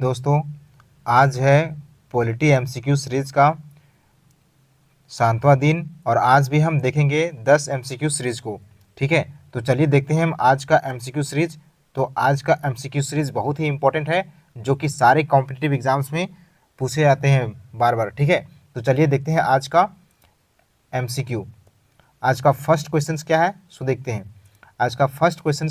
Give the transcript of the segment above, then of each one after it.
दोस्तों, आज है पॉलिटी एमसीक्यू सीरीज़ का 7वां दिन और आज भी हम देखेंगे 10 एमसीक्यू सीरीज़ को। ठीक है, तो चलिए देखते हैं हम आज का एमसीक्यू सीरीज़। तो आज का एमसीक्यू सीरीज़ बहुत ही इंपॉर्टेंट है, जो कि सारे कॉम्पिटिटिव एग्जाम्स में पूछे जाते हैं बार बार। ठीक है, तो चलिए देखते हैं आज का एमसीक्यू। आज का फर्स्ट क्वेश्चन क्या है, सो देखते हैं। आज का फर्स्ट क्वेश्चन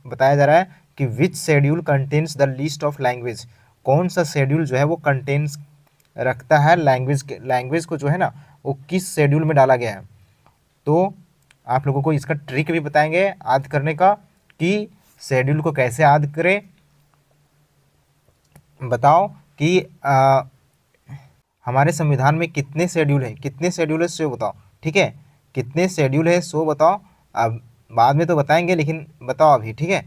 बताया जा रहा है कि which schedule contains the list of language. कौन सा शेड्यूल जो है वो कंटेन्स रखता है लैंग्वेज को, जो है ना वो किस शेड्यूल में डाला गया है। तो आप लोगों को इसका ट्रिक भी बताएंगे याद करने का, कि शेड्यूल को कैसे याद करें। बताओ कि हमारे संविधान में कितने शेड्यूल है सो बताओ। ठीक है, कितने शेड्यूल है सो बताओ। अब बाद में तो बताएंगे, लेकिन बताओ अभी। ठीक है,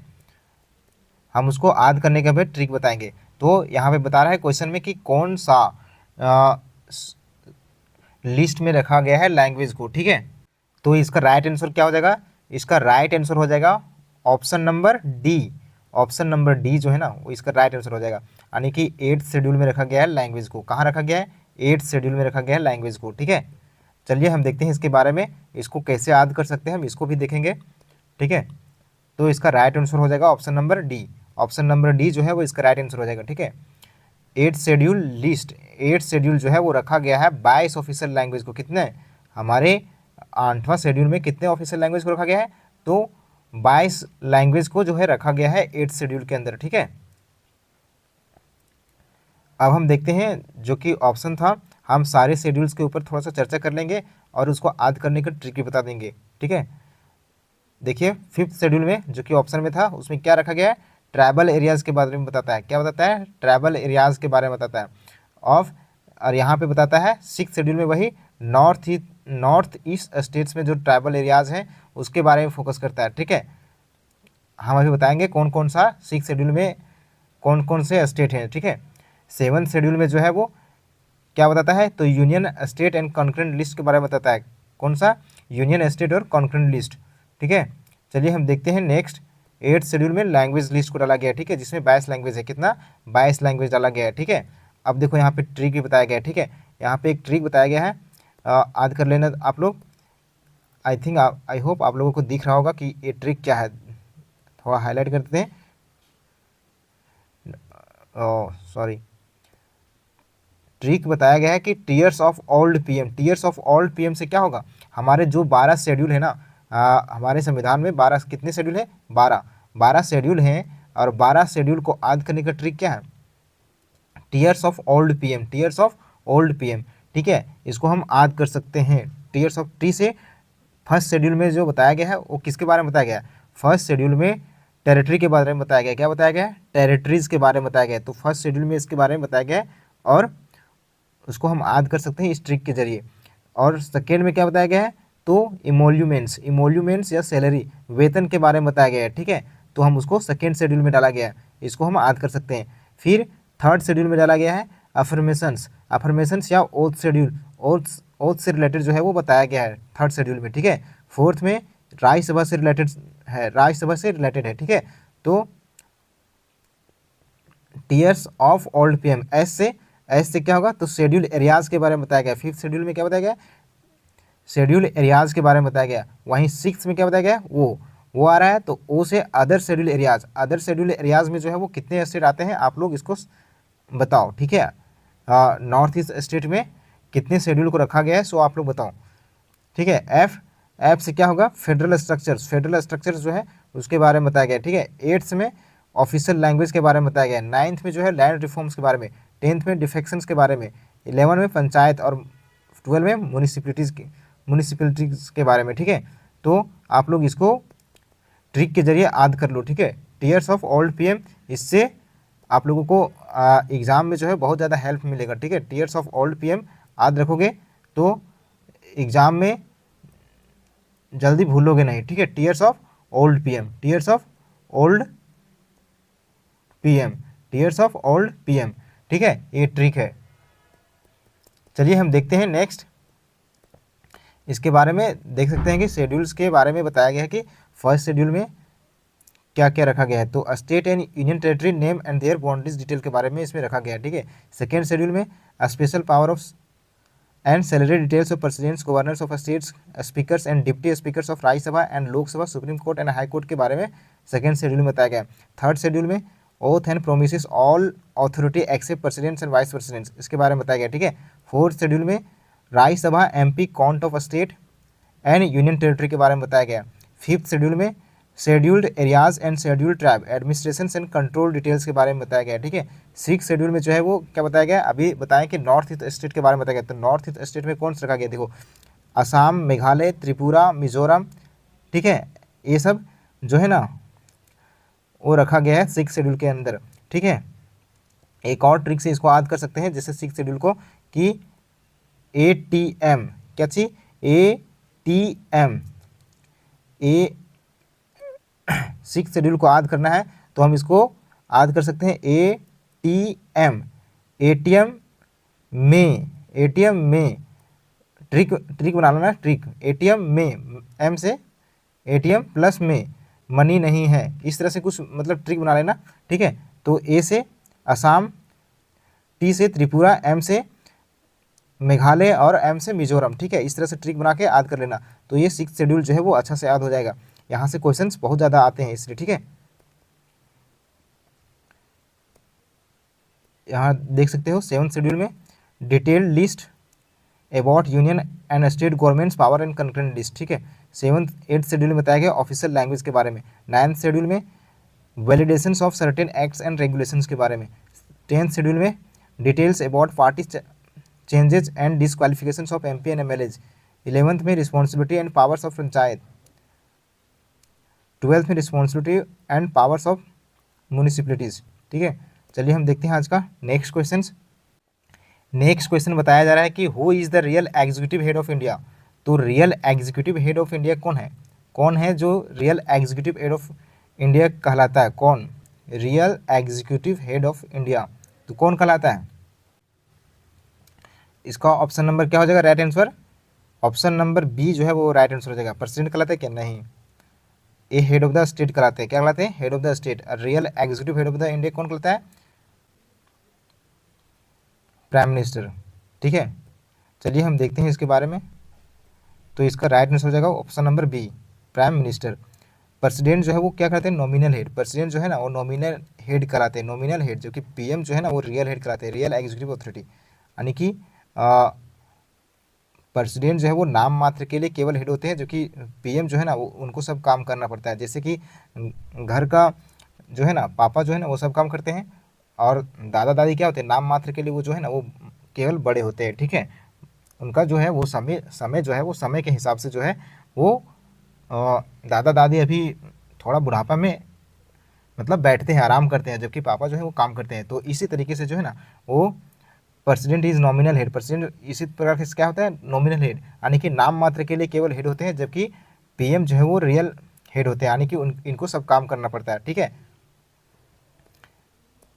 हम उसको याद करने का भी ट्रिक बताएंगे। तो यहाँ पे बता रहा है क्वेश्चन में कि कौन सा लिस्ट में रखा गया है लैंग्वेज को। ठीक है, तो इसका राइट आंसर क्या हो जाएगा? इसका राइट आंसर हो जाएगा option number D. Option number D जो है ना वो इसका राइट आंसर हो जाएगा, यानी कि 8th शेड्यूल में रखा गया है लैंग्वेज को। कहाँ रखा गया है? 8th शेड्यूल में रखा गया है लैंग्वेज को। ठीक है, चलिए हम देखते हैं इसके बारे में, इसको कैसे याद कर सकते हैं हम इसको भी देखेंगे। ठीक है, तो इसका राइट आंसर हो जाएगा option number D. Option number D जो है वो इसका राइट आंसर हो जाएगा। ठीक है, 8th schedule list, 8th schedule जो है वो रखा गया है 22 ऑफिशियल लैंग्वेज को। कितने? हमारे 8वां शेड्यूल में कितने ऑफिशियल लैंग्वेज को रखा गया है? तो 22 लैंग्वेज को जो है रखा गया है 8th शेड्यूल के अंदर। ठीक है, अब हम देखते हैं जो कि ऑप्शन था, हम सारे शेड्यूल्स के ऊपर थोड़ा सा चर्चा कर लेंगे और उसको याद करने का ट्रिक भी बता देंगे। ठीक है, देखिए 5th शेड्यूल में जो कि ऑप्शन में था उसमें क्या रखा गया है? ट्राइबल एरियाज़ के बारे में बताता है। क्या बताता है? ट्राइबल एरियाज़ के बारे में बताता है ऑफ। और यहाँ पे बताता है 6th शेड्यूल में वही नॉर्थ ईस्ट स्टेट्स में जो ट्राइबल एरियाज़ हैं उसके बारे में फोकस करता है। ठीक है, हम अभी बताएंगे कौन कौन सा 6th शेड्यूल में कौन कौन से स्टेट हैं। ठीक है, 7th शेड्यूल में जो है वो क्या बताता है? तो union state and concurrent list के बारे में बताता है। कौन सा? यूनियन स्टेट और कॉन्करेंट लिस्ट। ठीक है, चलिए हम देखते हैं नेक्स्ट। 8th शेड्यूल में लैंग्वेज लिस्ट को डाला गया है। ठीक है, जिसमें 22 लैंग्वेज है। कितना? 22 लैंग्वेज डाला गया है। ठीक है, अब देखो यहाँ पे ट्रिक भी बताया गया है। ठीक है, यहाँ पे एक ट्रिक बताया गया है, याद कर लेना आप लोग। आई होप आप लोगों को दिख रहा होगा कि ये ट्रिक क्या है। थोड़ा हाईलाइट कर देते हैं। सॉरी, ट्रिक बताया गया है कि tears of old PM. Tears of old PM से क्या होगा? हमारे जो 12 शेड्यूल है ना, हमारे संविधान में 12 कितने शेड्यूल है? 12 शेड्यूल हैं, और 12 शेड्यूल को याद करने का ट्रिक क्या है? Tears of old PM, tears of old PM. ठीक है, इसको हम याद कर सकते हैं। टीयर्स ऑफ टी से फर्स्ट शेड्यूल में जो बताया गया है वो किसके बारे में बताया गया है? फर्स्ट शेड्यूल में टेरिटरी के बारे में बताया गया। क्या बताया गया है? टेरिटरीज के बारे में बताया गया है। तो फर्स्ट शेड्यूल में इसके बारे में बताया गया है और उसको हम याद कर सकते हैं इस ट्रिक के जरिए। और सेकेंड में क्या बताया गया है? तो इमोल्यूमेंट्स या सैलरी, वेतन के बारे में बताया गया है। ठीक है, तो हम उसको सेकेंड शेड्यूल में डाला गया है, इसको हम याद कर सकते हैं। फिर थर्ड शेड्यूल में डाला गया है अफर्मेशंस या ओथ शेड्यूल, ओथ से रिलेटेड जो है वो बताया गया है थर्ड शेड्यूल में। ठीक है, फोर्थ में राज्यसभा से रिलेटेड है। ठीक है, तो tears of old PM, S से क्या होगा? तो शेड्यूल एरियाज के बारे में बताया गया। 5th शेड्यूल में क्या बताया गया? शेड्यूल एरियाज के बारे में बताया गया। वहीं 6th में क्या बताया गया? वो आ रहा है, तो ओ से other schedule areas. Other schedule areas में जो है वो कितने स्टेट आते हैं आप लोग इसको बताओ। ठीक है, नॉर्थ ईस्ट स्टेट में कितने शेड्यूल को रखा गया है सो आप लोग बताओ। ठीक है, एफ से क्या होगा? फेडरल स्ट्रक्चर्स जो है उसके बारे में बताया गया। ठीक है, 8th में ऑफिशियल लैंग्वेज के बारे में बताया गया। 9th में जो है लैंड रिफॉर्म्स के बारे में। 10th में डिफेक्शंस के बारे में। 11 में पंचायत और 12 में म्यूनिसिपलिटीज़ के बारे में। ठीक है, तो आप लोग इसको ट्रिक के जरिए याद कर लो। ठीक है, टीयर्स ऑफ ओल्ड पीएम, इससे आप लोगों को एग्ज़ाम में जो है बहुत ज़्यादा हेल्प मिलेगा। ठीक है, टीयर्स ऑफ ओल्ड पीएम याद रखोगे तो एग्ज़ाम में जल्दी भूलोगे नहीं। ठीक है, tears of old PM, tears of old PM. ठीक है, ये ट्रिक है। चलिए हम देखते हैं नेक्स्ट। इसके बारे में देख सकते हैं कि शेड्यूल्स के बारे में बताया गया है कि फर्स्ट शेड्यूल में क्या क्या रखा गया है, तो state and union territory name and their boundaries detail के बारे में इसमें रखा गया है, ठीक है। सेकेंड शेड्यूल में special power of and salary details of presidents governors of states speakers and deputy speakers of Rajya Sabha and Lok Sabha supreme court and high court के बारे में सेकेंड शेड्यूल में बताया गया। थर्ड शेड्यूल में oath and promises all authority except presidents and vice presidents इसके बारे में बताया गया, ठीक है। फोर्थ शेड्यूल में Rajya Sabha MP count of state and union territory के बारे में बताया गया। फिफ्थ शेड्यूल में scheduled areas and scheduled tribe administration and control details के बारे में बताया गया, ठीक है। सिक्स शेड्यूल में जो है वो क्या बताया गया, अभी बताएं कि नॉर्थ ईस्ट स्टेट के बारे में बताया गया। तो नॉर्थ ईस्ट स्टेट में कौन सा रखा गया, देखो असम, मेघालय, त्रिपुरा, मिजोरम, ठीक है, ये सब जो है ना वो रखा गया है सिक्स शेड्यूल के अंदर, ठीक है। एक और ट्रिक से इसको याद कर सकते हैं, जैसे सिक्स शेड्यूल को कि ATM क्या चीज ATM सिक्स शेड्यूल को याद करना है तो हम इसको याद कर सकते हैं ATM में ट्रिक बना लेना, ट्रिक ATM में M से ATM प्लस में मनी नहीं है, इस तरह से कुछ मतलब ट्रिक बना लेना, ठीक है। तो A से असम, T से त्रिपुरा, M से मेघालय और M से मिजोरम, ठीक है। इस तरह से ट्रिक बना के याद कर लेना, तो ये सिक्स शेड्यूल जो है वो अच्छा से याद हो जाएगा। यहाँ से क्वेश्चंस बहुत ज़्यादा आते हैं इसलिए, ठीक है। यहाँ देख सकते हो सेवन्थ शेड्यूल में detailed list about union and state governments power and concurrent list, ठीक है। सेवन्थ एट्थ शेड्यूल में बताया गया ऑफिशियल लैंग्वेज के बारे में। नाइन्थ शेड्यूल में validations of certain acts and regulations के बारे में। टेंथ शेड्यूल में details about party changes and disqualifications of MP and MLAs। 11th में responsibility and powers of panchayat. 12th में responsibility and powers of municipalities, ठीक है। चलिए हम देखते हैं आज का नेक्स्ट क्वेश्चन। नेक्स्ट क्वेश्चन बताया जा रहा है कि who is the real executive head of India. तो real executive head of India कौन है जो real executive head of India कहलाता है, कौन real executive head of India तो कौन कहलाता है। इसका ऑप्शन नंबर क्या हो जाएगा right answer, option number B जो है वो राइट आंसर हो जाएगा। प्रेसिडेंट कहलाते हैं क्या, नहीं, ये हेड ऑफ द स्टेट कहलाते हैं, क्या कहलाते हैं, head of the state. Real executive head of the India कौन कहलाता है, प्राइम मिनिस्टर, ठीक है। चलिए हम देखते हैं इसके बारे में, तो इसका राइट आंसर हो जाएगा option number B, prime minister. President जो है वो क्या कहते हैं, नॉमिनल हेड। प्रेसिडेंट जो है ना वो नॉमिनल हेड कहलाते हैं, नॉमिनल हेड, जबकि PM जो है ना वो रियल हेड कहलाते हैं, रियल एग्जीक्यूटिव अथॉरिटी। यानी कि प्रेसिडेंट जो है वो नाम मात्र के लिए केवल हेड होते हैं, जो कि PM जो है ना वो उनको सब काम करना पड़ता है। जैसे कि घर का जो है ना पापा जो है ना वो सब काम करते हैं, और दादा दादी क्या होते हैं, नाम मात्र के लिए वो जो है ना वो केवल बड़े होते हैं, ठीक है। उनका जो है वो समय जो है वो समय के हिसाब से जो है वो दादा दादी अभी थोड़ा बुढ़ापा में मतलब बैठते हैं, आराम करते हैं, जबकि पापा जो है वो काम करते हैं। तो इसी तरीके से जो है ना वो president is nominal head. President इसी प्रकार से क्या होता है, नॉमिनल हेड, यानी कि नाम मात्र के लिए केवल हेड होते हैं, जबकि PM जो है वो रियल हेड होते हैं, यानी कि इनको सब काम करना पड़ता है, ठीक है।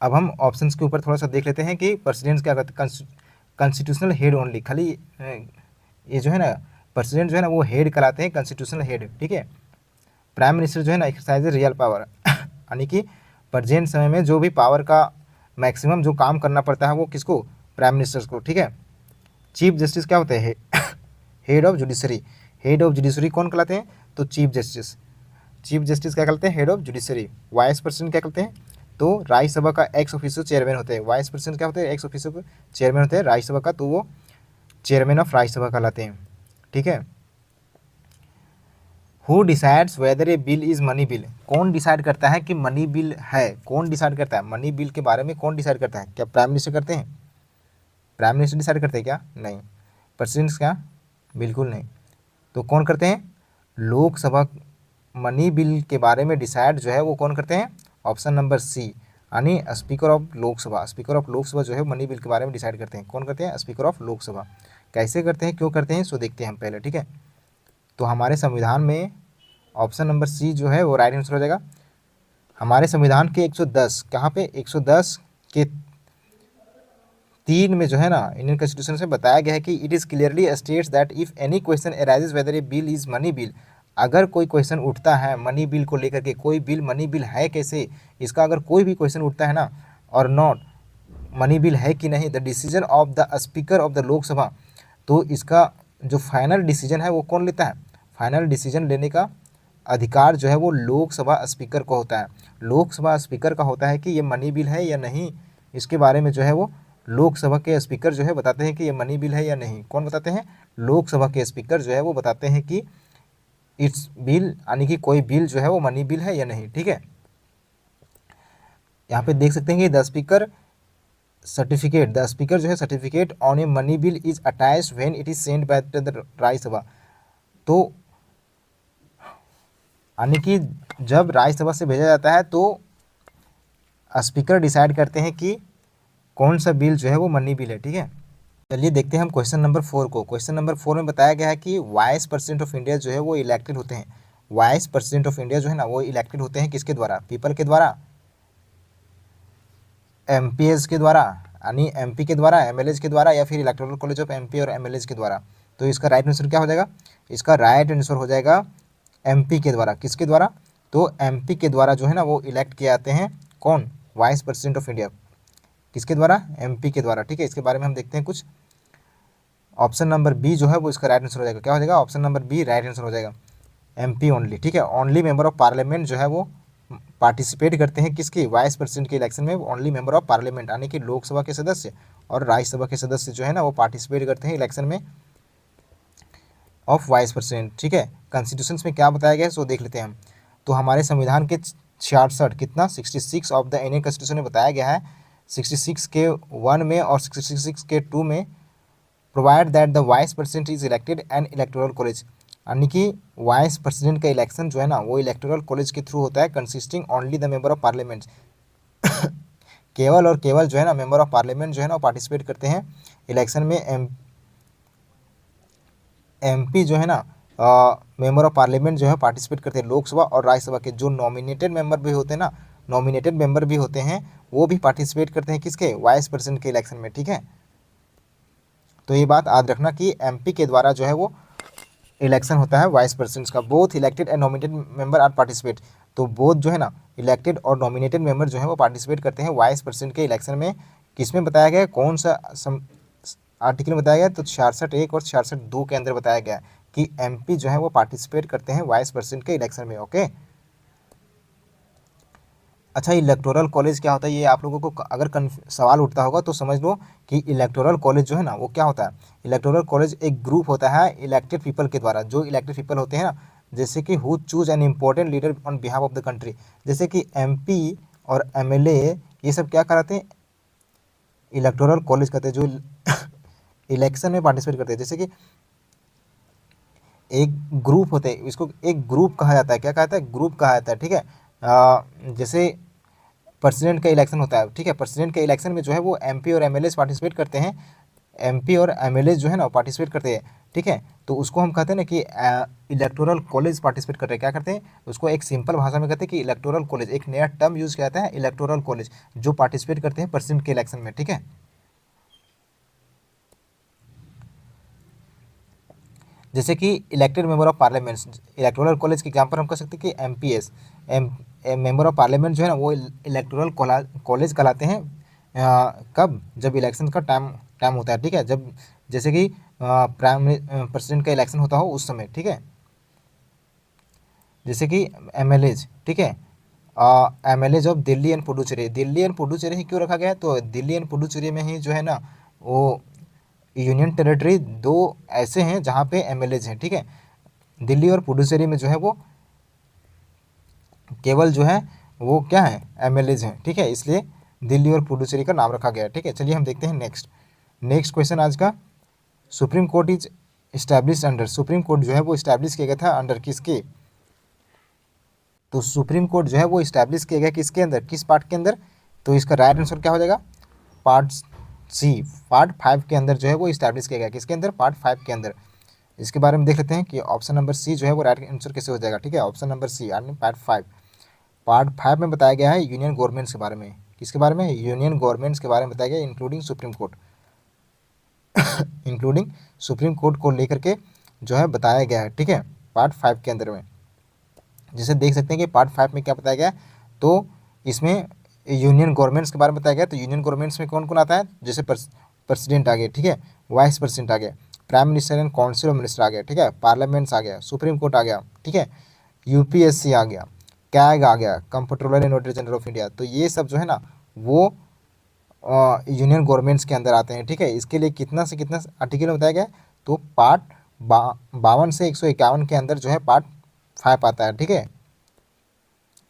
अब हम ऑप्शंस के ऊपर थोड़ा सा देख लेते हैं कि प्रेसिडेंट क्या करते हैं, कॉन्स्टिट्यूशनल हेड ओनली, खाली ये जो है ना प्रेसिडेंट जो है ना वो हेड कहलाते हैं, कॉन्स्टिट्यूशनल हेड, ठीक है। प्राइम मिनिस्टर जो है ना एक्सरसाइज रियल पावर, यानी कि प्रेजेंट समय में जो भी पावर का मैक्सिमम जो काम करना पड़ता है वो किसको, प्राइम मिनिस्टर्स को, ठीक है। चीफ जस्टिस क्या होते हैं, head of judiciary. Head of judiciary कौन कहलाते हैं, तो चीफ जस्टिस। चीफ जस्टिस क्या कहलाते हैं, head of judiciary. Vice president क्या कहते हैं, तो राज्यसभा का एक्स ऑफिसो चेयरमैन होते हैं। वाइस प्रेसिडेंट क्या होते हैं, एक्स ऑफिसो चेयरमैन होते हैं राज्यसभा का, तो वो चेयरमैन ऑफ राज्यसभा कहलाते हैं, ठीक है। Who decides whether a bill is money bill. कौन डिसाइड करता है कि मनी बिल है, कौन डिसाइड करता है मनी बिल के बारे में, कौन डिसाइड करता है, क्या प्राइम मिनिस्टर करते हैं, प्राइम मिनिस्टर डिसाइड करते हैं क्या, नहीं। प्रेसिडेंट क्या, बिल्कुल नहीं। तो कौन करते हैं, लोकसभा मनी बिल के बारे में डिसाइड जो है वो कौन करते हैं, ऑप्शन नंबर सी, यानी speaker of Lok Sabha. Speaker of Lok Sabha जो है मनी बिल के बारे में डिसाइड करते हैं, कौन करते हैं, स्पीकर ऑफ लोकसभा। कैसे करते हैं, क्यों करते हैं, सो देखते हैं हम पहले, ठीक है। तो हमारे संविधान में ऑप्शन नंबर सी जो है वो राइट आंसर हो जाएगा। हमारे संविधान के 110 कहाँ पे, 110 के 3 में जो है ना इंडियन कॉन्स्टिट्यूशन से बताया गया है कि it is clearly states that if any question arises whether a bill is money bill अगर कोई क्वेश्चन उठता है मनी बिल को लेकर के, कोई बिल मनी बिल है कैसे, इसका अगर कोई भी क्वेश्चन उठता है ना, और नॉट मनी बिल है कि नहीं, the decision of the speaker of the Lok Sabha, तो इसका जो फाइनल डिसीजन है वो कौन लेता है, फाइनल डिसीजन लेने का अधिकार जो है वो लोकसभा स्पीकर को होता है। लोकसभा स्पीकर का होता है कि ये मनी बिल है या नहीं, इसके बारे में जो है वो लोकसभा के स्पीकर जो है बताते हैं कि ये मनी बिल है या नहीं। कौन बताते हैं, लोकसभा के स्पीकर जो है वो बताते हैं कि इट्स बिल, यानी कि कोई बिल जो है वो मनी बिल है या नहीं। ठीक है, यहाँ पे देख सकते हैं कि the speaker certificate, the speaker जो है certificate on a money bill is attached when it is send by the Rajya Sabha. तो यानी कि जब राज्यसभा से भेजा जाता है तो स्पीकर डिसाइड करते हैं कि कौन सा बिल जो है वो मनी बिल है। ठीक है, चलिए देखते हैं हम क्वेश्चन नंबर 4 को। क्वेश्चन नंबर 4 में बताया गया है कि वाइस प्रेसिडेंट ऑफ इंडिया जो है वो इलेक्टेड होते हैं। वाइस प्रेसिडेंट ऑफ इंडिया जो है ना वो इलेक्टेड होते हैं किसके द्वारा, पीपल के द्वारा, एमपीएस के द्वारा, यानी एमपी के द्वारा, एमएलएज के द्वारा, या फिर इलेक्टोरल कॉलेज ऑफ एमपी और एमएलएज के द्वारा। तो इसका राइट आंसर क्या हो जाएगा, इसका राइट आंसर हो जाएगा एमपी के द्वारा। किसके द्वारा, तो एमपी के द्वारा जो है ना वो इलेक्ट किए जाते हैं। कौन, वाइस प्रेसिडेंट ऑफ इंडिया, किसके द्वारा, एमपी के द्वारा। ठीक है, इसके बारे में हम देखते हैं कुछ। ऑप्शन नंबर बी जो है वो इसका राइट आंसर हो जाएगा। क्या हो जाएगा, option number B right answer हो जाएगा, एमपी ओनली। ठीक है, ओनली मेंबर ऑफ पार्लियामेंट जो है वो पार्टिसिपेट करते हैं किसकी, वाइस प्रेसिडेंट के इलेक्शन में। ओनली मेंबर ऑफ पार्लियामेंट यानी कि लोकसभा के सदस्य और राज्यसभा के सदस्य जो है ना वो पार्टिसिपेट करते हैं इलेक्शन में ऑफ वाइस प्रेसिडेंट। ठीक है, कॉन्स्टिट्यूशन में क्या बताया गया है सो देख लेते हैं हम। तो हमारे संविधान के 66 कितना 66 ऑफ द इंडियन कॉन्स्टिट्यूशन में बताया गया है, 66 के 1 में और 66 के 2 में, provide that the vice president is elected N electoral college, यानी कि वाइस प्रेसिडेंट का इलेक्शन जो है ना वो इलेक्टोरल कॉलेज के थ्रू होता है, consisting only the member of parliament. केवल और केवल जो है ना मेंबर ऑफ पार्लियामेंट जो है ना पार्टिसिपेट करते हैं इलेक्शन में। एमपी जो है ना मेंबर ऑफ पार्लियामेंट जो है पार्टिसिपेट करते हैं लोकसभा और राज्यसभा के। जो नॉमिनेटेड मेंबर भी होते हैं ना, नॉमिनेटेड मेंबर भी होते हैं, वो भी पार्टिसिपेट करते हैं किसके, वाइस प्रेसिडेंट के इलेक्शन में। ठीक है, तो ये बात याद रखना कि एमपी के द्वारा जो है वो इलेक्शन होता है वाइस प्रेसिडेंट का। Both elected and nominated member are participate, तो बोथ जो है ना इलेक्टेड और नॉमिनेटेड मेंबर जो है वो पार्टिसिपेट करते हैं वाइस प्रेसिडेंट के इलेक्शन में। किसमें बताया गया है, कौन सा आर्टिकल में बताया गया, तो 66(1) और 66(2) के अंदर बताया गया कि एमपी जो है वो पार्टिसिपेट करते हैं वाइस प्रेसिडेंट के इलेक्शन में। ओके, अच्छा इलेक्टोरल कॉलेज क्या होता है, ये आप लोगों को अगर सवाल उठता होगा तो समझ लो कि इलेक्टोरल कॉलेज जो है ना वो क्या होता है। इलेक्टोरल कॉलेज एक ग्रुप होता है इलेक्टेड पीपल के द्वारा। जो इलेक्टेड पीपल होते हैं ना, जैसे कि who choose an important leader on behalf of the country, जैसे कि एमपी और एमएलए ये सब क्या कराते हैं, इलेक्टोरल कॉलेज कहते हैं, जो इलेक्शन में पार्टिसिपेट करते हैं। जैसे कि एक ग्रुप होते हैं, इसको एक ग्रुप कहा जाता है। क्या कहता है, ग्रुप कहा जाता है। ठीक है, जैसे प्रेसिडेंट का इलेक्शन होता है। ठीक है, प्रेसिडेंट के इलेक्शन में जो है वो एमपी और एमएलए पार्टिसिपेट करते हैं, एमपी और एमएलए जो है ना पार्टिसिपेट करते हैं। ठीक है, तो उसको हम कहते हैं ना कि इलेक्टोरल कॉलेज पार्टिसिपेट करते हैं। क्या करते हैं, उसको एक सिंपल भाषा में कहते हैं कि इलेक्टोरल कॉलेज, एक नया टर्म यूज किया जाता है इलेक्टोरल कॉलेज, जो पार्टिसिपेट करते हैं प्रेसिडेंट के इलेक्शन में। ठीक है, जैसे कि elected member of parliament, electoral college के एग्जाम्पल हम कह सकते हैं कि एमपीएस, मेंबर ऑफ पार्लियामेंट जो है ना वो इलेक्टोरल कॉलेज कहलाते हैं। कब, जब इलेक्शन का टाइम होता है। ठीक है, जब जैसे कि प्रेसिडेंट का इलेक्शन होता हो उस समय। ठीक है, जैसे कि एमएलएज। ठीक है, MLAs of Delhi and Puducherry, Delhi and Puducherry ही क्यों रखा गया है, तो दिल्ली एंड पुडुचेरी में ही जो है ना वो यूनियन टेरिटरी दो ऐसे हैं जहाँ पे एमएलएज हैं। ठीक है, दिल्ली और पुडुचेरी में जो है वो केवल जो है वो क्या है, एमएलएज हैं। ठीक है, इसलिए दिल्ली और पुडुचेरी का नाम रखा गया है। ठीक है, चलिए हम देखते हैं नेक्स्ट क्वेश्चन आज का। Supreme court is establish under, supreme court जो है वो इस्टेब्लिश किया गया था अंडर किसके, तो सुप्रीम कोर्ट जो है वो इस्टेब्लिश किया गया किसके अंदर, किस पार्ट के अंदर, तो इसका राइट आंसर क्या हो जाएगा, पार्ट सी, पार्ट 5 के अंदर जो है वो इस्टेब्लिश किया गया। किसके अंदर, पार्ट 5 के अंदर। इसके बारे में देख लेते हैं कि ऑप्शन नंबर सी जो है वो राइट आंसर कैसे हो जाएगा। ठीक है, ऑप्शन नंबर सी यानी पार्ट 5 में बताया गया है यूनियन गवर्नमेंट्स के बारे में। किसके बारे में, यूनियन गवर्नमेंट्स के बारे में बताया गया, including supreme court including supreme court को लेकर के जो है बताया गया है। ठीक है, पार्ट 5 के अंदर में। जैसे देख सकते हैं कि पार्ट 5 में क्या बताया गया, तो इसमें यूनियन गवर्नमेंट्स के बारे में बताया गया। तो यूनियन गवर्नमेंट्स में कौन कौन आता है, जैसे प्रेसिडेंट आ गया, ठीक है, वाइस प्रेसिडेंट आ गया, prime minister and council of minister आ गया, ठीक है, पार्लियामेंट्स आ गया, सुप्रीम कोर्ट आ गया, ठीक है, यूपीएससी आ गया, कैग आ गया, comptroller and auditor general of India. तो ये सब जो है ना वो यूनियन गवर्नमेंट्स के अंदर आते हैं, ठीक है। इसके लिए कितना से कितना आर्टिकल में बताया गया, तो पार्ट 52 से 151 के अंदर जो है पार्ट 5 आता है, ठीक है।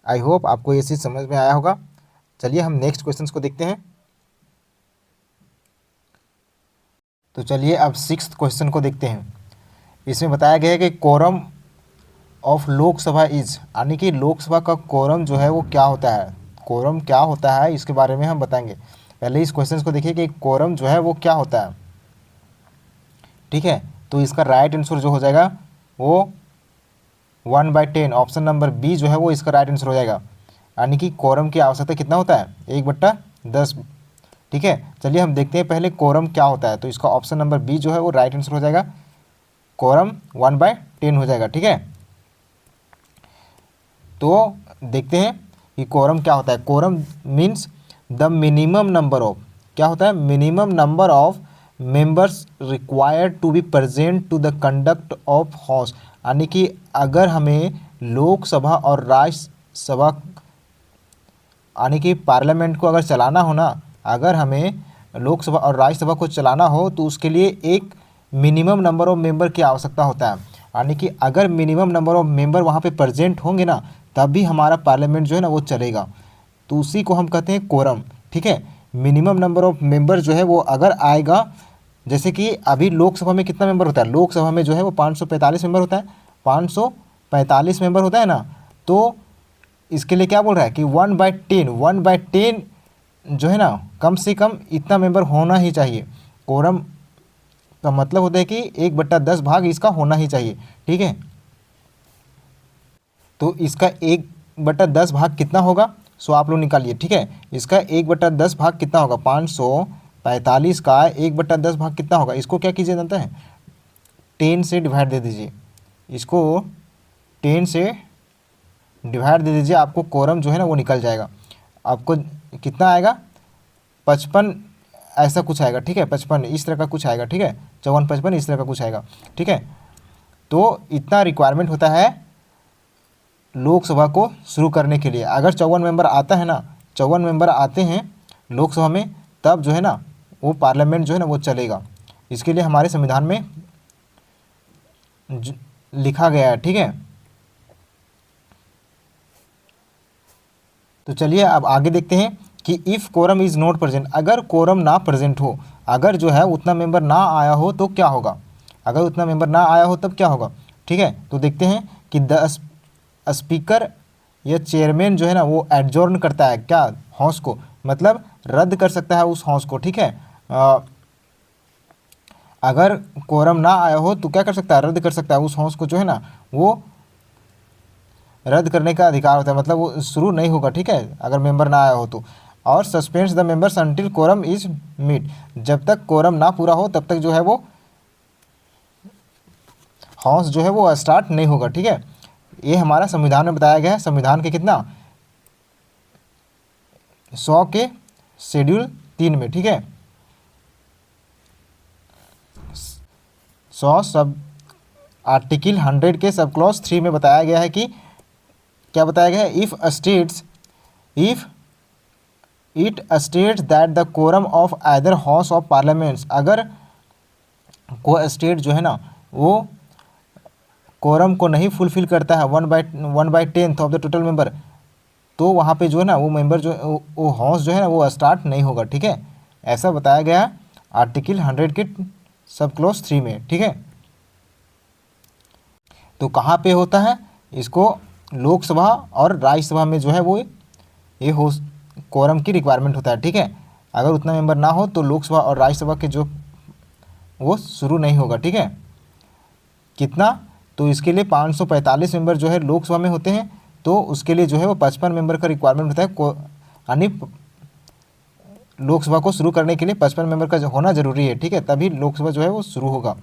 आई होप आपको ये चीज़ समझ में आया होगा। चलिए हम नेक्स्ट क्वेश्चन को देखते हैं। तो चलिए अब 6th क्वेश्चन को देखते हैं। इसमें बताया गया है कि कोरम ऑफ लोकसभा इज, यानी कि लोकसभा का कोरम जो है वो क्या होता है, कोरम क्या होता है इसके बारे में हम बताएंगे। पहले इस क्वेश्चन को देखिए कि कोरम जो है वो क्या होता है, ठीक है। तो इसका राइट आंसर जो हो जाएगा वो 1/10, ऑप्शन नंबर बी जो है वो इसका राइट आंसर हो जाएगा। यानी कि कोरम की आवश्यकता कितना होता है, 1/10, ठीक है। चलिए हम देखते हैं पहले कोरम क्या होता है। तो इसका ऑप्शन नंबर बी जो है वो राइट आंसर हो जाएगा, कोरम 1/10 हो जाएगा, ठीक है। तो देखते हैं कि कोरम क्या होता है। Quorum means the minimum number of, क्या होता है, minimum number of members required to be present to the conduct of house. यानी कि अगर हमें लोकसभा और राज्यसभा, यानी कि पार्लियामेंट को अगर चलाना हो ना, अगर हमें लोकसभा और राज्यसभा को चलाना हो तो उसके लिए एक मिनिमम नंबर ऑफ मेंबर की आवश्यकता होता है। यानी कि अगर मिनिमम नंबर ऑफ मेंबर वहाँ पे प्रेजेंट होंगे ना, तब भी हमारा पार्लियामेंट जो है ना वो चलेगा। तो उसी को हम कहते हैं कोरम, ठीक है। मिनिमम नंबर ऑफ मेंबर जो है वो अगर आएगा, जैसे कि अभी लोकसभा में कितना मेंबर होता है, लोकसभा में जो है वो 545 मेंबर होता है, 545 मेंबर होता है ना। तो इसके लिए क्या बोल रहा है कि 1/10 जो है ना, कम से कम इतना मेंबर होना ही चाहिए। कोरम का मतलब होता है कि 1/10 भाग इसका होना ही चाहिए, ठीक है। तो इसका 1/10 भाग कितना होगा, सो आप लोग निकालिए, ठीक है। इसका 1/10 भाग कितना होगा, 545 का 1/10 भाग कितना होगा, इसको क्या कीजिए जानते हैं, 10 से डिवाइड दे दीजिए, इसको 10 से डिवाइड दे दीजिए, आपको कोरम जो है ना वो निकल जाएगा। आपको कितना आएगा, 55 ऐसा कुछ आएगा, ठीक है, 55 इस तरह का कुछ आएगा, ठीक है, 54-55 इस तरह का कुछ आएगा, ठीक है। तो इतना रिक्वायरमेंट होता है लोकसभा को शुरू करने के लिए। अगर 54 मेंबर आता है ना, 54 मेंबर आते हैं लोकसभा में, तब जो है ना वो पार्लियामेंट जो है ना वो चलेगा। इसके लिए हमारे संविधान में लिखा गया है, ठीक है। तो चलिए अब आगे देखते हैं कि if quorum is not present, अगर कोरम ना प्रेजेंट हो, अगर जो है उतना मेंबर ना आया हो तो क्या होगा, अगर उतना मेंबर ना आया हो तब क्या होगा, ठीक है। तो देखते हैं कि द स्पीकर या चेयरमैन जो है ना वो एडजॉर्न करता है क्या, हाउस को, मतलब रद्द कर सकता है उस हाउस को, ठीक है। अगर कोरम ना आया हो तो क्या कर सकता है, रद्द कर सकता है उस हाउस को, जो है ना वो रद्द करने का अधिकार होता है, मतलब वो शुरू नहीं होगा, ठीक है, अगर मेंबर ना आया हो तो। और suspends the members until quorum is meet, जब तक कोरम ना पूरा हो तब तक जो है वो हाउस जो है वो स्टार्ट नहीं होगा, ठीक है। ये हमारा संविधान में बताया गया है, संविधान के कितना 100 के शेड्यूल 3 में, ठीक है, 100 सब आर्टिकल 100 के सब क्लॉज 3 में बताया गया है कि क्या बताया गया है, if it states that the quorum of either house of parliaments, अगर कोई स्टेट जो है ना वो कोरम को नहीं फुलफिल करता है 1/10 ऑफ द टोटल मेंबर, तो वहाँ पे जो है ना वो मेंबर जो वो हाउस जो है ना वो स्टार्ट नहीं होगा, ठीक है। ऐसा बताया गया है आर्टिकल 100 के सब क्लॉज 3 में, ठीक है। तो कहाँ पे होता है, इसको लोकसभा और राज्यसभा में जो है वो ये हो कोरम की रिक्वायरमेंट होता है, ठीक है। अगर उतना मेंबर ना हो तो लोकसभा और राज्यसभा के जो वो शुरू नहीं होगा, ठीक है। कितना, तो इसके लिए 545 मेंबर जो है लोकसभा में होते हैं, तो उसके लिए जो है वो 55 मेंबर का रिक्वायरमेंट होता है, यानी लोकसभा को शुरू करने के लिए 55 मेंबर का होना जरूरी है, ठीक है, तभी लोकसभा जो है वो शुरू होगा।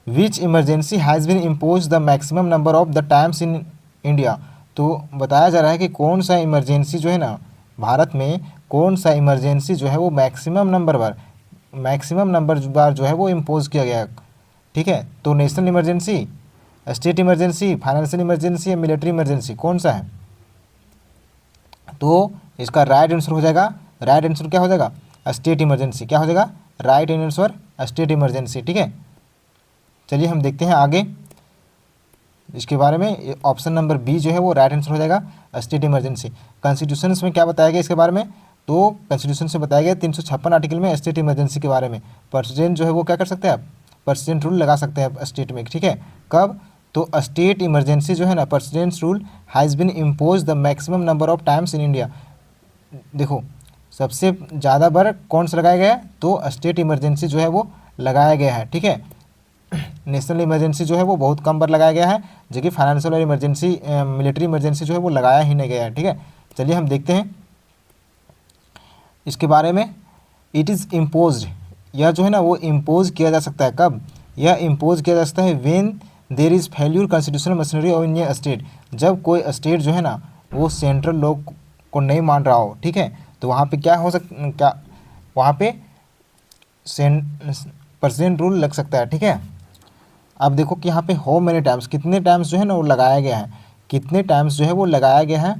Which emergency has been impose the maximum number of the times in India. तो बताया जा रहा है कि कौन सा इमरजेंसी जो है ना, भारत में कौन सा इमरजेंसी जो है वो मैक्सिमम नंबर बार जो है वो इम्पोज किया गया है। ठीक है, तो national emergency, state emergency, financial emergency या मिलिट्री इमरजेंसी, कौन सा है? तो इसका राइट आंसर हो जाएगा, राइट आंसर क्या हो जाएगा? State emergency. क्या हो जाएगा? Right answer state emergency. ठीक है, चलिए हम देखते हैं आगे इसके बारे में। ऑप्शन नंबर बी जो है वो राइट आंसर हो जाएगा, स्टेट इमरजेंसी। कॉन्स्टिट्यूशन में क्या बताया गया इसके बारे में? तो कॉन्स्टिट्यूशन से बताया गया 356 आर्टिकल में स्टेट इमरजेंसी के बारे में। प्रेसिडेंट जो है वो क्या कर सकते हैं आप? प्रेसिडेंट रूल लगा सकते हैं स्टेट में। ठीक है, कब? तो स्टेट इमरजेंसी जो है ना, presidents rule has been impose the maximum number of times in India. देखो सबसे ज़्यादा बार कौन सा लगाया गया है? तो स्टेट इमरजेंसी जो है वो लगाया गया है। ठीक है, नेशनल इमरजेंसी जो है वो बहुत कम बार लगाया गया है, जो कि फाइनेंशियल और इमरजेंसी मिलिट्री इमरजेंसी जो है वो लगाया ही नहीं गया है। ठीक है, चलिए हम देखते हैं इसके बारे में। इट इज़ इम्पोज्ड, यह जो है ना वो इम्पोज किया जा सकता है। कब? यह इम्पोज किया जा सकता है when there is failure constitutional machinery of Indian state. जब कोई स्टेट जो है ना वो सेंट्रल लॉ को नहीं मान रहा हो। ठीक है, तो वहाँ पे क्या हो क्या वहाँ पे प्रेसिडेंट रूल लग सकता है। ठीक है, अब देखो कि यहाँ पे हाउ मेनी टाइम्स, कितने टाइम्स जो है ना वो लगाया गया है, कितने टाइम्स जो है वो लगाया गया है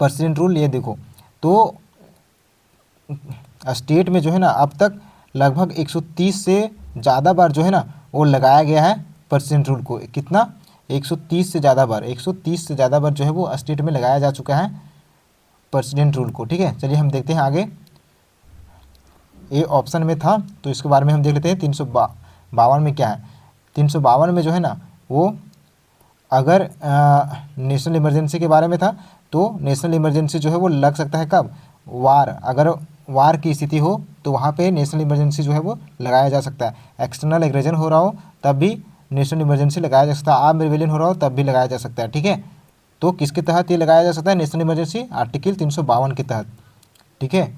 प्रेसिडेंट रूल। ये देखो, तो स्टेट में जो है ना अब तक लगभग 130 से ज़्यादा बार जो है ना वो लगाया गया है प्रेसिडेंट रूल को। कितना? 130 से ज़्यादा बार, 130 से ज़्यादा बार जो है वो स्टेट में लगाया जा चुका है प्रेसिडेंट रूल को। ठीक है, चलिए हम देखते हैं आगे। ये ऑप्शन में था तो इसके बारे में हम देख लेते हैं। 352 में क्या है? 352 में जो है ना वो अगर नेशनल इमरजेंसी के बारे में था, तो नेशनल इमरजेंसी जो है वो लग सकता है कब? वार, अगर वार की स्थिति हो तो वहाँ पे नेशनल इमरजेंसी जो है वो लगाया जा सकता है। एक्सटर्नल एग्रेशन हो रहा हो तब भी नेशनल इमरजेंसी लगाया जा सकता है। आर्म रिवेलियन हो रहा हो तब भी लगाया जा सकता है। ठीक है, तो किसके तहत ये लगाया जा सकता है? नेशनल इमरजेंसी आर्टिकल 352 के तहत। ठीक है,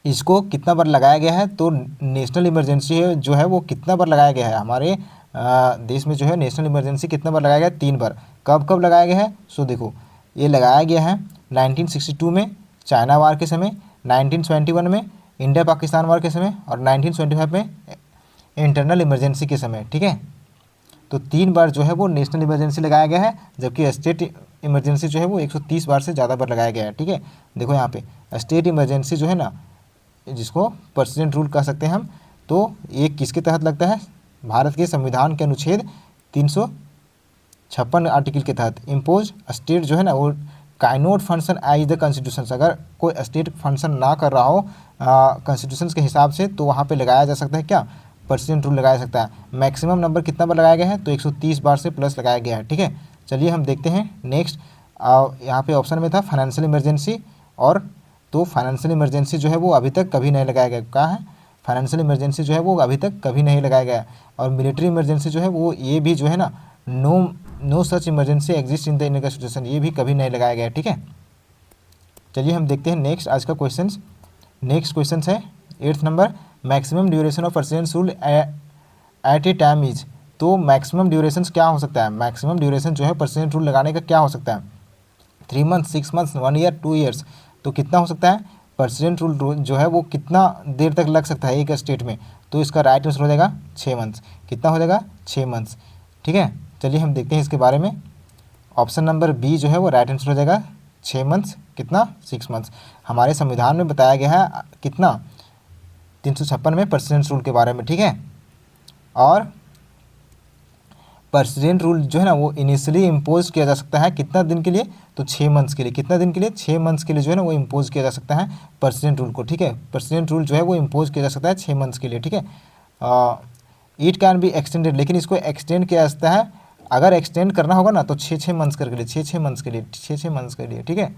इसको कितना बार लगाया गया है? तो नेशनल इमरजेंसी जो है वो कितना बार लगाया गया है हमारे देश में जो है नेशनल इमरजेंसी कितना बार लगाया गया है? 3 बार। कब कब लगाया गया है? सो देखो ये लगाया गया है 1962 में चाइना वार के समय, 1921 में इंडिया पाकिस्तान वार के समय और 1925 में इंटरनल इमरजेंसी के समय। ठीक है, तो 3 बार जो है वो नेशनल इमरजेंसी लगाया गया है, जबकि स्टेट इमरजेंसी जो है वो 130 बार से ज़्यादा बार लगाया गया है। ठीक है, देखो यहाँ पे स्टेट इमरजेंसी जो है ना जिसको प्रेसिडेंट रूल कह सकते हैं हम, तो ये किसके तहत लगता है? भारत के संविधान के अनुच्छेद 356 आर्टिकल के तहत। इम्पोज स्टेट जो है ना वो काइनोट फंक्शन एज द कॉन्स्टिट्यूशन। अगर कोई स्टेट फंक्शन ना कर रहा हो कॉन्स्टिट्यूशन के हिसाब से तो वहाँ पे लगाया जा सकता है क्या? प्रेसिडेंट रूल लगाया जा सकता है। मैक्सिमम नंबर कितना बार लगाया गया है? तो 130 बार से प्लस लगाया गया है। ठीक है, चलिए हम देखते हैं नेक्स्ट। यहाँ पे ऑप्शन में था फाइनेंशियल इमरजेंसी, और तो फाइनेंशियल इमरजेंसी जो है वो अभी तक कभी नहीं लगाया गया। कहाँ है? फाइनेंशियल इमरजेंसी जो है वो अभी तक कभी नहीं लगाया गया। और मिलिट्री इमरजेंसी जो है वो ये भी जो है ना no such emergency exist in the Indian constitution, ये भी कभी नहीं लगाया गया। ठीक है, चलिए हम देखते हैं नेक्स्ट आज का क्वेश्चन। नेक्स्ट क्वेश्चन है 8th नंबर, maximum duration of presidents rule at a time is. तो मैक्सिमम ड्यूरेशन क्या हो सकता है? मैक्सिमम ड्यूरेशन जो है प्रेसिडेंट रूल लगाने का क्या हो सकता है? 3 मंथ, 6 मंथ्स, 1 ईयर, 2 ईयर्स। तो कितना हो सकता है? प्रेसिडेंट रूल जो है वो कितना देर तक लग सकता है एक स्टेट में? तो इसका राइट आंसर हो जाएगा 6 मंथ्स। कितना हो जाएगा? 6 मंथ्स। ठीक है, चलिए हम देखते हैं इसके बारे में। ऑप्शन नंबर बी जो है वो राइट आंसर हो जाएगा 6 मंथ्स। कितना? 6 मंथ्स। हमारे संविधान में बताया गया है कितना? 356 में प्रेसिडेंट रूल के बारे में। ठीक है, और प्रेसिडेंट रूल जो है ना वो इनिशियली इम्पोज किया जा सकता है कितना दिन के लिए? तो 6 मंथ्स के लिए। कितना दिन के लिए? 6 मंथ्स के लिए जो है ना वो इम्पोज किया जा सकता है प्रेसिडेंट रूल को। ठीक है, प्रेसिडेंट रूल जो है वो इम्पोज किया जा सकता है 6 मंथ्स के लिए। ठीक है, इट कैन बी एक्सटेंडेड, लेकिन इसको एक्सटेंड किया जा सकता है। अगर एक्सटेंड करना होगा ना तो 6 मंथ्स के लिए, 6 मंथ्स के लिए, 6 मंथ्स के लिए। ठीक है,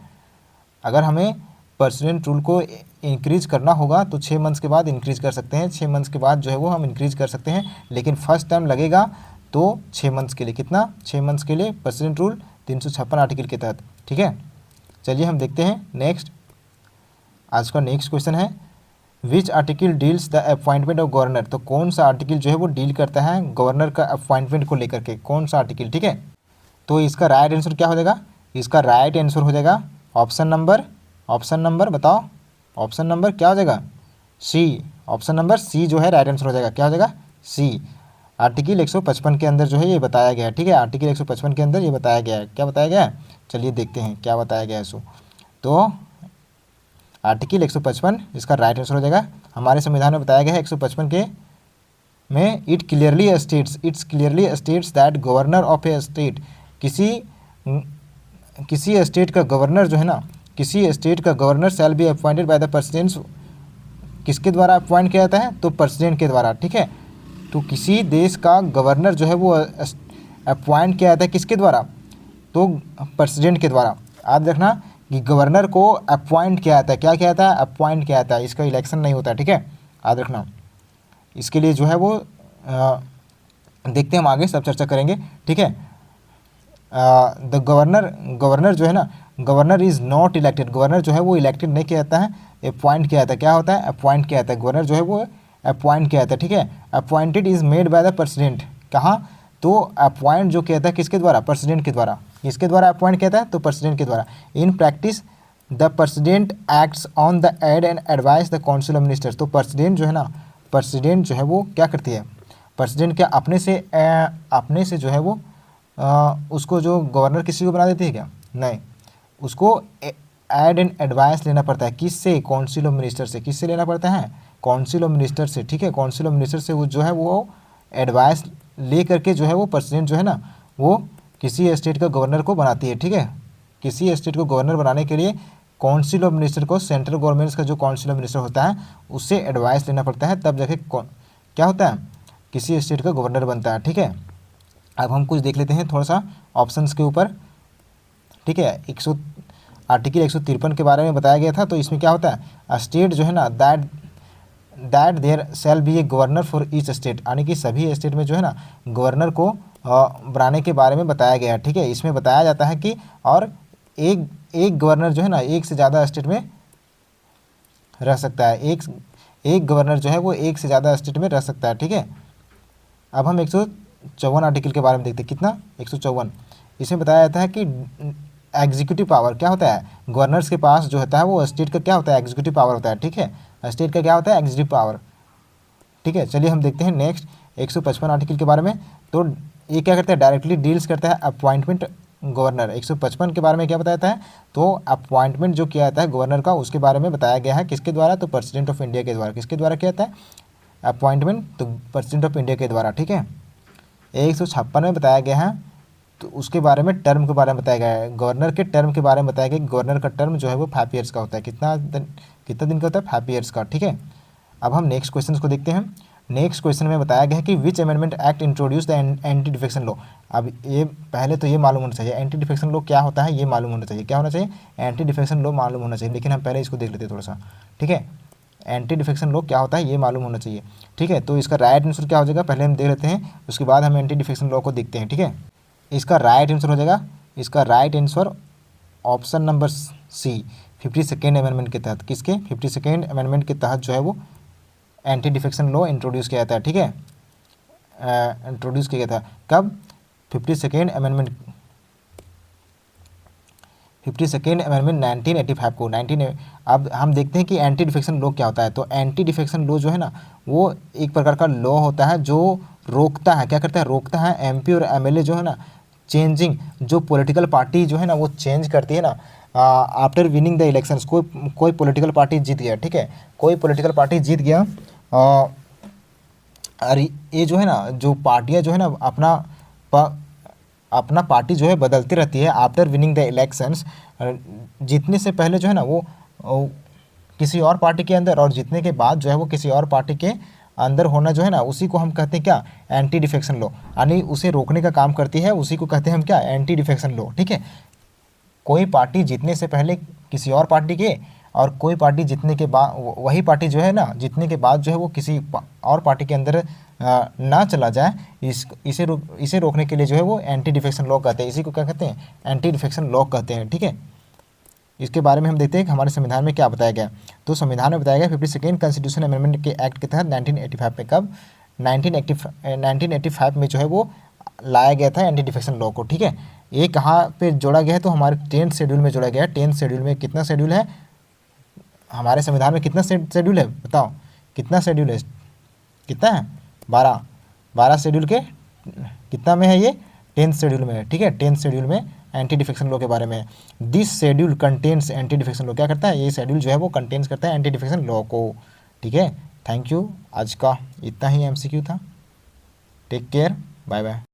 अगर हमें प्रेसिडेंट रूल को इंक्रीज करना होगा तो 6 मंथ्स के बाद इंक्रीज कर सकते हैं। 6 मंथ्स के बाद जो है वो हम इंक्रीज कर सकते हैं, लेकिन फर्स्ट टाइम लगेगा तो 6 मंथ्स के लिए। कितना? 6 मंथ्स के लिए प्रेसिडेंट रूल 356 आर्टिकल के तहत। ठीक है, चलिए हम देखते हैं नेक्स्ट। आज का नेक्स्ट क्वेश्चन है which article deals the appointment of governor, तो कौन सा आर्टिकल जो है वो डील करता है गवर्नर का अपॉइंटमेंट को लेकर के, कौन सा आर्टिकल, ठीक है। तो इसका राइट आंसर क्या हो जाएगा, इसका राइट आंसर हो जाएगा ऑप्शन नंबर बताओ, ऑप्शन नंबर क्या हो जाएगा, सी, ऑप्शन नंबर सी जो है राइट आंसर हो जाएगा, क्या हो जाएगा, सी। आर्टिकल 155 के अंदर जो है ये बताया गया है, ठीक है, आर्टिकल 155 के अंदर ये बताया गया है, क्या बताया गया है, चलिए देखते हैं क्या बताया गया है सो। तो आर्टिकल 155 इसका राइट आंसर हो जाएगा। हमारे संविधान में बताया गया है 155 के में, it's clearly states that governor of A state, किसी स्टेट का गवर्नर जो है ना, किसी स्टेट का governor shall be appointed by the president, किसके द्वारा अपॉइंट किया जाता है, तो प्रेसिडेंट के द्वारा, ठीक है। तो किसी देश का गवर्नर जो है वो अपॉइंट किया जाता है किसके द्वारा, तो प्रेसिडेंट के द्वारा। याद रखना कि गवर्नर को अपॉइंट किया जाता है, क्या किया जाता है, अपॉइंट किया जाता है, इसका इलेक्शन नहीं होता है, ठीक है, याद रखना। इसके लिए जो है वो देखते हैं हम आगे सब चर्चा करेंगे, ठीक है। द गवर्नर जो है ना, governor is not elected, governor जो है वो इलेक्टेड नहीं किया जाता है, अपॉइंट किया जाता है, क्या होता है, अपॉइंट किया जाता है, गवर्नर जो है वो अपॉइंट किया जाता है, ठीक है। Appointed is made by the president, कहाँ, तो अपॉइंट जो किया जाता है किसके द्वारा, प्रेसिडेंट के द्वारा, किसके द्वारा अपॉइंट किया जाता है, तो प्रेसिडेंट के द्वारा। In practice the president acts on the aid and advice the council of ministers, तो प्रेसिडेंट जो है ना, प्रेसिडेंट जो है वो क्या करती है, प्रेसिडेंट क्या अपने से जो है वो उसको जो गवर्नर किसी को बना देती है क्या, नहीं, उसको एड एंड एडवाइस लेना पड़ता है, किससे, काउंसिल ऑफ मिनिस्टर से, किससे लेना पड़ता है, काउंसिल ऑफ मिनिस्टर से, ठीक है, काउंसिल ऑफ मिनिस्टर से वो जो है वो एडवाइस ले करके जो है वो प्रेसिडेंट जो है ना वो किसी स्टेट का गवर्नर को बनाती है, ठीक है। किसी स्टेट को गवर्नर बनाने के लिए काउंसिल ऑफ मिनिस्टर को, सेंट्रल गवर्नमेंट का जो काउंसिल ऑफ मिनिस्टर होता है उससे एडवाइस लेना पड़ता है, तब जाके क्या होता है, किसी स्टेट का गवर्नर बनता है, ठीक है। अब हम कुछ देख लेते हैं थोड़ा सा ऑप्शंस के ऊपर, ठीक है। आर्टिकल 153 के बारे में बताया गया था, तो इसमें क्या होता है, स्टेट जो है ना that there shall be a governor for each state, यानी कि सभी स्टेट में जो है ना गवर्नर को बनाने के बारे में बताया गया है, ठीक है। इसमें बताया जाता है कि और एक गवर्नर जो है ना एक से ज़्यादा स्टेट में रह सकता है, एक गवर्नर जो है वो एक से ज़्यादा स्टेट में रह सकता है, ठीक है। अब हम 154 आर्टिकल के बारे में देखते हैं, कितना, 154, इसमें बताया जाता है कि एग्जीक्यूटिव पावर क्या होता है, गवर्नर्स के पास जो होता है वो स्टेट का क्या होता है, एग्जीक्यूटिव पावर होता है, ठीक है, स्टेट का क्या होता है, एग्जीक्यूटिव पावर, ठीक है। चलिए हम देखते हैं नेक्स्ट 155 आर्टिकल के बारे में। तो ये क्या करता है, डायरेक्टली डील्स करता है अपॉइंटमेंट गवर्नर। 155 के बारे में क्या बताता है, तो अपॉइंटमेंट जो किया जाता है गवर्नर का उसके बारे में बताया गया है, किसके द्वारा, तो प्रेसिडेंट ऑफ इंडिया के द्वारा, किसके द्वारा किया जाता है अपॉइंटमेंट, तो प्रेसिडेंट ऑफ इंडिया के द्वारा, ठीक है। 156 में बताया गया है, तो उसके बारे में टर्म के बारे में बताया गया है, गवर्नर के टर्म के बारे में बताया गया कि गवर्नर का टर्म जो है वो 5 ईयर्स का होता है, कितना दिन का होता है, 5 ईयर्स का, ठीक है। अब हम नेक्स्ट क्वेश्चन को देखते हैं। नेक्स्ट क्वेश्चन में बताया गया है कि विच amendment act introduce the anti defection law. अब ये पहले तो ये मालूम होना चाहिए एंटी डिफेक्शन लॉ क्या होता है, ये मालूम होना चाहिए, क्या होना चाहिए, एंटी डिफेक्शन लॉ मालूम होना चाहिए, लेकिन हम पहले इसको देख लेते हैं थोड़ा सा, ठीक है। एंटी डिफेक्शन लॉ क्या होता है ये मालूम होना चाहिए, ठीक है। तो इसका राइट आंसर क्या हो जाएगा, पहले हम देख लेते हैं, उसके बाद हम एंटी डिफेक्शन लॉ को देखते हैं, ठीक है। इसका राइट आंसर हो जाएगा, इसका right answer option number C, 52nd amendment के तहत, किसके, 52nd अमेंडमेंट के तहत जो है वो एंटी डिफेक्शन लॉ इंट्रोड्यूस किया जाता है, ठीक है। इंट्रोड्यूस किया गया था कब, 52nd अमेंडमेंट 1985 को, अब हम देखते हैं कि एंटी डिफेक्शन लॉ क्या होता है। तो एंटी डिफेक्शन लॉ जो है ना वो एक प्रकार का लॉ होता है जो रोकता है, क्या करता है, रोकता है एमपी और एमएलए जो है ना चेंजिंग, जो पॉलिटिकल पार्टी जो है ना वो चेंज करती है ना आफ्टर विनिंग द इलेक्शंस, कोई पॉलिटिकल पार्टी जीत गया, ठीक है, कोई पॉलिटिकल पार्टी जीत गया और ये जो है ना जो पार्टियां जो है ना अपना पार्टी जो है बदलती रहती है आफ्टर विनिंग द इलेक्शंस, जीतने से पहले जो है ना वो किसी और पार्टी के अंदर और जीतने के बाद जो है वो किसी और पार्टी के अंदर होना जो है ना उसी को हम कहते हैं क्या, एंटी डिफेक्शन लॉ, यानी उसे रोकने का काम करती है, उसी को कहते हैं हम क्या, एंटी डिफेक्शन लॉ, ठीक है। कोई पार्टी जीतने से पहले किसी और पार्टी के और कोई पार्टी जीतने के बाद, वही पार्टी जो है ना जीतने के बाद जो है वो किसी और पार्टी के अंदर ना चला जाए, इसे रोकने के लिए जो है वो एंटी डिफेक्शन लॉ कहते हैं, इसी को क्या कहते हैं, एंटी डिफेक्शन लॉ कहते हैं, ठीक है। इसके बारे में हम देखते हैं कि हमारे संविधान में क्या बताया गया। तो संविधान में बताया गया 52nd कॉन्स्टिट्यूशन अमेंडमेंट के एक्ट के तहत 1985 में, कब 1985 में जो है वो लाया गया था एंटी डिफेक्शन लॉ को। ठीक है, ये कहाँ पे जोड़ा गया है, तो हमारे 10th शेड्यूल में जोड़ा गया है। 10th शेड्यूल में कितना शेड्यूल है हमारे संविधान में, कितना शेड्यूल है बताओ, कितना शेड्यूल है, कितना है 12 शेड्यूल के कितना में है ये, 10th शेड्यूल में है। ठीक है, 10th शेड्यूल में एंटी डिफेक्शन लॉ के बारे में। This schedule contains anti defection law, क्या करता है ये शेड्यूल जो है वो कंटेन्स करता है एंटी डिफेक्शन लॉ को। ठीक है, थैंक यू, आज का इतना ही MCQ था। Take care, bye bye.